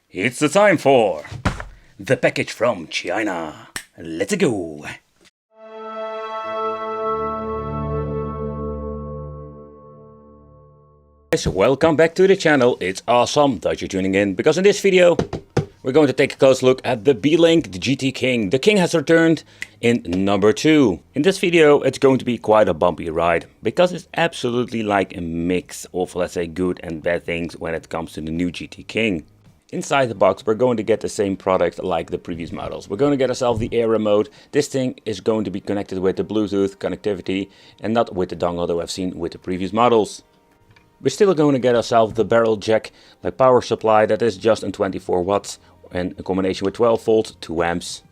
It's the time for the package from China. Let's go! Guys, welcome back to the channel. It's awesome that you're tuning in, because in this video we're going to take a close look at the B-Link, the GT King. The King has returned in number 2. In this video it's going to be quite a bumpy ride, because it's absolutely like a mix of, let's say, good and bad things when it comes to the new GT King. Inside the box we're going to get the same product like the previous models. We're going to get ourselves the air remote. This thing is going to be connected with the Bluetooth connectivity and not with the dongle that I've seen with the previous models. We're still going to get ourselves the barrel jack, like power supply, that is just in 24 watts and a combination with 12 volts, 2 amps.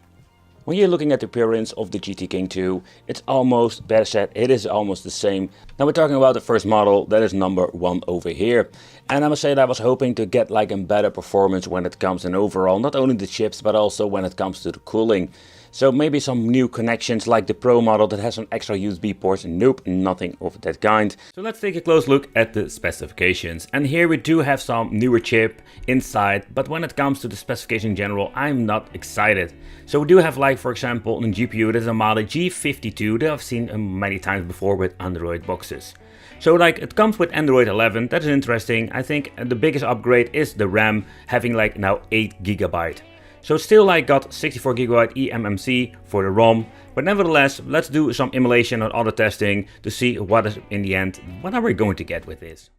When you're looking at the appearance of the GT King 2, it's almost, better said, it is almost the same. Now we're talking about the first model, that is number 1 over here. And I must say that I was hoping to get like a better performance when it comes in overall, not only the chips, but also when it comes to the cooling. So maybe some new connections like the Pro model that has some extra USB ports. Nope, nothing of that kind. So let's take a close look at the specifications. And here we do have some newer chip inside, but when it comes to the specification in general, I'm not excited. So we do have, like, for example, a GPU that is a Mali G52 that I've seen many times before with Android boxes. So like, it comes with Android 11, that is interesting. I think the biggest upgrade is the RAM, having like now 8 GB. So still like got 64 GB eMMC for the ROM, but nevertheless, let's do some emulation and other testing to see what is in the end, what are we going to get with this.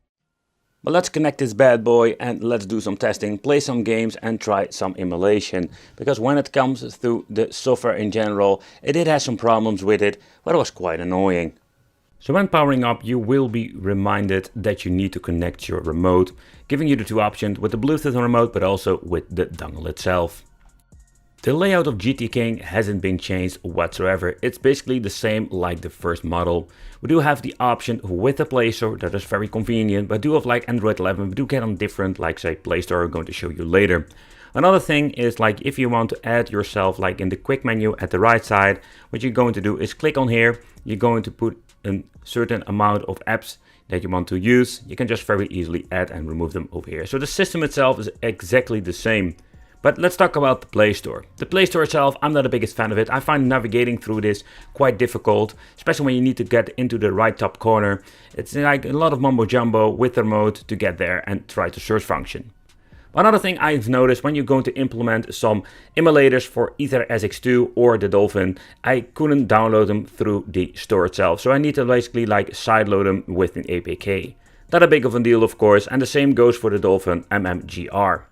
But let's connect this bad boy and let's do some testing, play some games and try some emulation. Because when it comes to the software in general, it did have some problems with it, but it was quite annoying. So when powering up, you will be reminded that you need to connect your remote, giving you the 2 options with the Bluetooth remote, but also with the dongle itself. The layout of GT King hasn't been changed whatsoever. It's basically the same like the first model. We do have the option with the Play Store, that is very convenient, but do have like Android 11, we do get on different, like say Play Store, I'm going to show you later. Another thing is, like, if you want to add yourself like in the quick menu at the right side, what you're going to do is click on here. You're going to put a certain amount of apps that you want to use. You can just very easily add and remove them over here. So the system itself is exactly the same. But let's talk about the Play Store. The Play Store itself, I'm not the biggest fan of it. I find navigating through this quite difficult, especially when you need to get into the right top corner. It's like a lot of mumbo jumbo with the remote to get there and try to search function. Another thing I've noticed when you're going to implement some emulators for either SX2 or the Dolphin, I couldn't download them through the store itself. So I need to basically like sideload them with an APK. Not a big of a deal, of course, and the same goes for the Dolphin MMGR.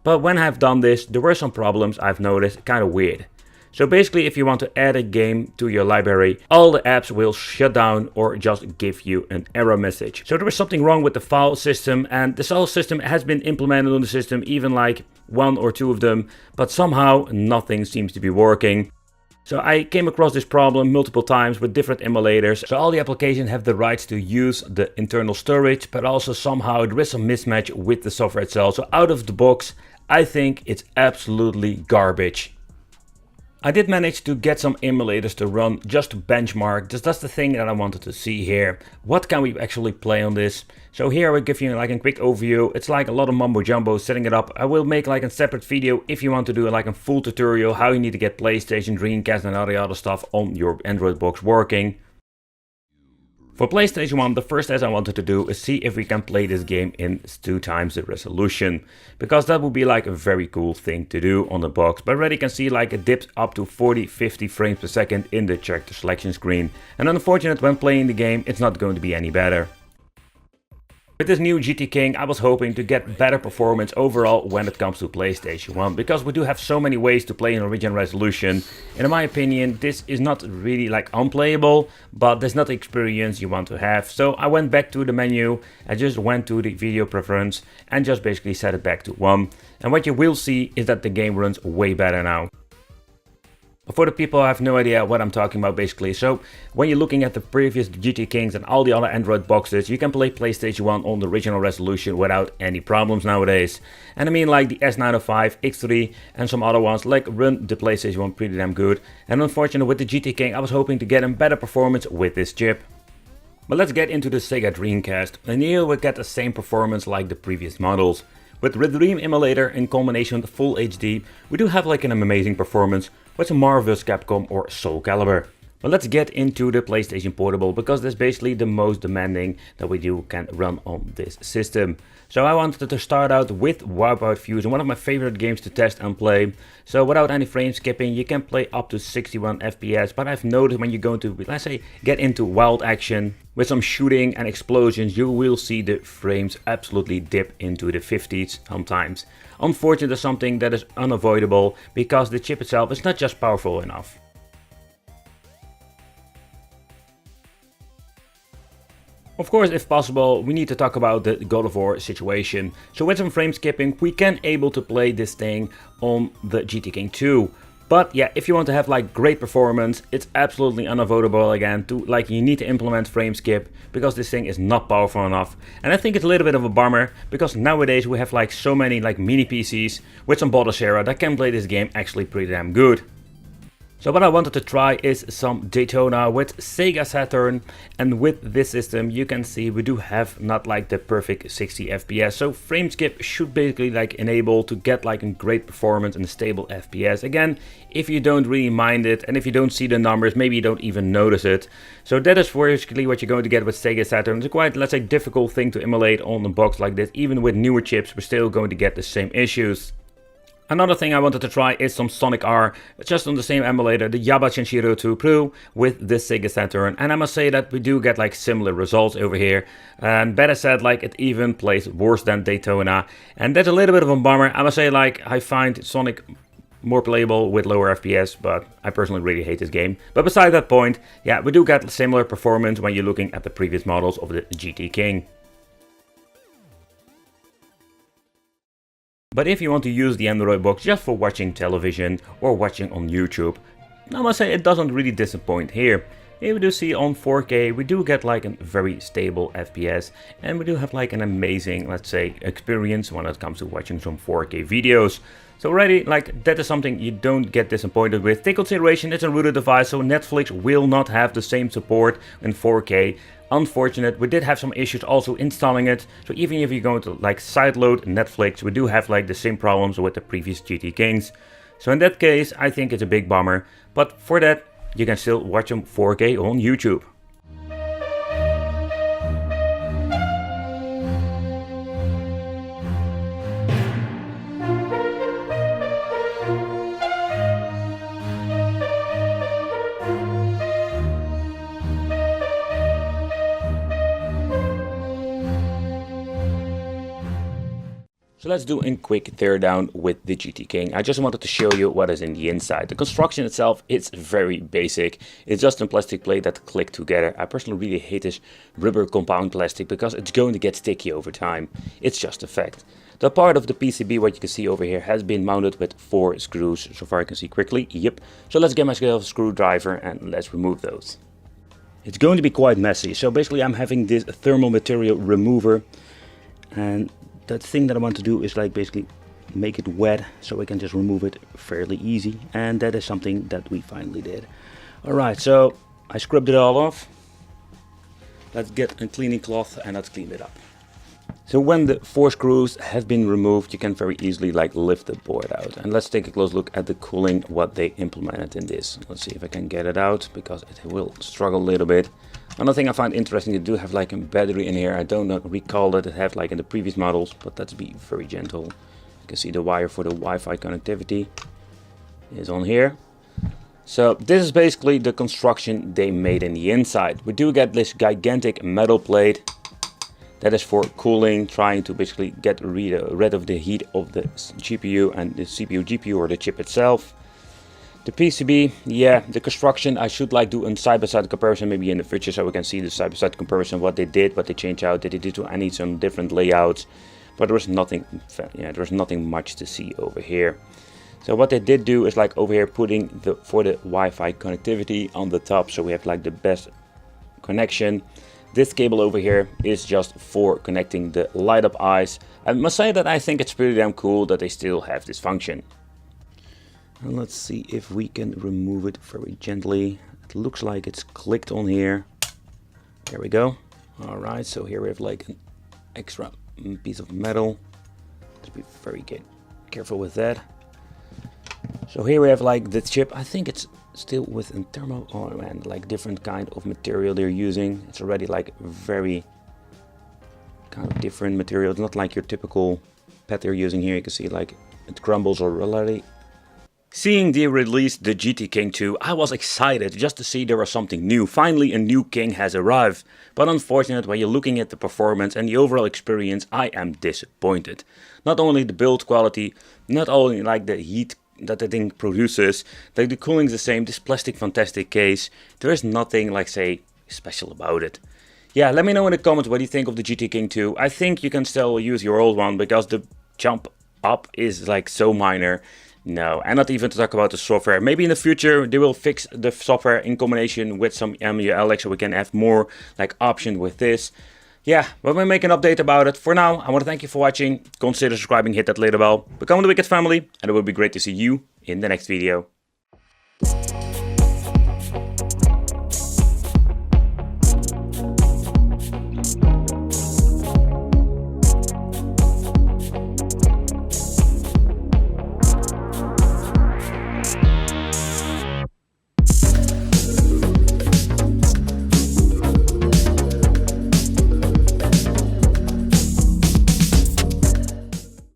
But when I've done this, there were some problems I've noticed, kind of weird. So basically, if you want to add a game to your library, all the apps will shut down or just give you an error message. So there was something wrong with the file system, and this whole system has been implemented on the system, even like 1 or 2 of them, but somehow nothing seems to be working. So I came across this problem multiple times with different emulators. So all the applications have the rights to use the internal storage, but also somehow there is some mismatch with the software itself. So out of the box, I think it's absolutely garbage. I did manage to get some emulators to run just to benchmark. That's the thing that I wanted to see here. What can we actually play on this? So here I will give you like a quick overview. It's like a lot of mumbo jumbo setting it up. I will make like a separate video if you want to do like a full tutorial how you need to get PlayStation, Dreamcast and all the other stuff on your Android box working. For PlayStation 1, the first test I wanted to do is see if we can play this game in 2 times the resolution. Because that would be like a very cool thing to do on the box. But already you can see like it dips up to 40-50 frames per second in the character selection screen. And unfortunately, when playing the game, it's not going to be any better. With this new GT King, I was hoping to get better performance overall when it comes to PlayStation 1, because we do have so many ways to play in original resolution. And in my opinion, this is not really like unplayable, but there's not the experience you want to have. So I went back to the menu, I just went to the video preference and just basically set it back to 1. And what you will see is that the game runs way better now. But for the people who have no idea what I'm talking about basically, so when you're looking at the previous GT Kings and all the other Android boxes, you can play PlayStation 1 on the original resolution without any problems nowadays. And I mean like the S905, X3 and some other ones like run the PlayStation 1 pretty damn good. And unfortunately with the GT King I was hoping to get a better performance with this chip. But let's get into the Sega Dreamcast, and here we get the same performance like the previous models. With the Dream Emulator in combination with Full HD, we do have like an amazing performance with some marvelous Capcom or Soul Calibur. But let's get into the PlayStation Portable, because that's basically the most demanding that we can run on this system. So I wanted to start out with Wipeout Fusion, one of my favorite games to test and play. So without any frame skipping, you can play up to 61 FPS, but I've noticed when you're going to, let's say, get into wild action with some shooting and explosions, you will see the frames absolutely dip into the 50s sometimes. Unfortunately, something that is unavoidable because the chip itself is not just powerful enough. Of course, if possible, we need to talk about the God of War situation. So with some frame skipping, we can able to play this thing on the GT King 2. But yeah, if you want to have like great performance, it's absolutely unavoidable again to you need to implement frame skip, because this thing is not powerful enough. And I think it's a little bit of a bummer, because nowadays we have like so many like mini PCs with some bottle share that can play this game actually pretty damn good. So what I wanted to try is some Daytona with Sega Saturn, and with this system you can see we do have not like the perfect 60 FPS, so frame skip should basically like enable to get like a great performance and stable FPS. Again, if you don't really mind it and if you don't see the numbers, maybe you don't even notice it. So that is basically what you're going to get with Sega Saturn. It's a quite, let's say, difficult thing to emulate on a box like this. Even with newer chips, we're still going to get the same issues. Another thing I wanted to try is some Sonic R, just on the same emulator, the Yaba Shenshiro 2 Pro with the Sega Saturn. And I must say that we do get like similar results over here. And better said, like it even plays worse than Daytona. And that's a little bit of a bummer. I must say, like, I find Sonic more playable with lower FPS, but I personally really hate this game. But beside that point, yeah, we do get similar performance when you're looking at the previous models of the GT King. But if you want to use the Android box just for watching television or watching on YouTube, I must say it doesn't really disappoint here. Here we do see on 4K, we do get like a very stable FPS, and we do have like an amazing, let's say, experience when it comes to watching some 4K videos. So already, like, that is something you don't get disappointed with. Take consideration, it's a rooted device, so Netflix will not have the same support in 4K. Unfortunate, we did have some issues also installing it. So even if you're going to like sideload Netflix, we do have like the same problems with the previous GT Kings. So in that case, I think it's a big bummer. But for that, you can still watch them 4K on YouTube. So let's do a quick teardown with the GT King. I just wanted to show you what is in the inside. The construction itself, it's very basic. It's just a plastic plate that click together. I personally really hate this rubber compound plastic because it's going to get sticky over time. It's just a fact. The part of the PCB, what you can see over here, has been mounted with 4 screws. So far I can see quickly. Yep. So let's get myself a screwdriver and let's remove those. It's going to be quite messy. So basically I'm having this thermal material remover, and that thing that I want to do is like basically make it wet so we can just remove it fairly easy, and that is something that we finally did. Alright, so I scrubbed it all off. Let's get a cleaning cloth and let's clean it up. So when the 4 screws have been removed, you can very easily like lift the board out. And let's take a close look at the cooling, what they implemented in this. Let's see if I can get it out, because it will struggle a little bit. Another thing I find interesting, you do have like a battery in here. I don't recall that it had like in the previous models, but let's be very gentle. You can see the wire for the Wi-Fi connectivity is on here. So this is basically the construction they made in the inside. We do get this gigantic metal plate that is for cooling, trying to basically get rid of the heat of the GPU and the CPU, GPU, or the chip itself. The PCB, yeah, the construction, I should like do a side-by-side comparison maybe in the future, so we can see the side-by-side comparison, what they did, what they changed out, did they do any some different layouts. But there was nothing, yeah, there was nothing much to see over here. So what they did do is like over here putting for the Wi-Fi connectivity on the top, so we have like the best connection. This cable over here is just for connecting the light up eyes. I must say that I think it's pretty damn cool that they still have this function. And let's see if we can remove it very gently. It looks like it's clicked on here. There we go. Alright, so here we have like an extra piece of metal. Let's be very careful with that. So here we have like the chip. I think it's still within thermo. Oh man, like different kind of material they're using. It's already like very kind of different material. It's not like your typical pad they're using here. You can see like it crumbles already. Seeing they released the GT King 2, I was excited just to see there was something new. Finally a new King has arrived. But unfortunately, when you're looking at the performance and the overall experience, I am disappointed. Not only the build quality, not only like the heat that the thing produces, like the cooling is the same, this plastic fantastic case, there is nothing like say special about it. Yeah, let me know in the comments what you think of the GT King 2. I think you can still use your old one because the jump up is like so minor. No, and not even to talk about the software. Maybe in the future they will fix the software in combination with some MUL so we can have more like option with this. Yeah, but we'll make an update about it. For now, I want to thank you for watching. Consider subscribing, hit that little bell, become the Wicked family, and it will be great to see you in the next video.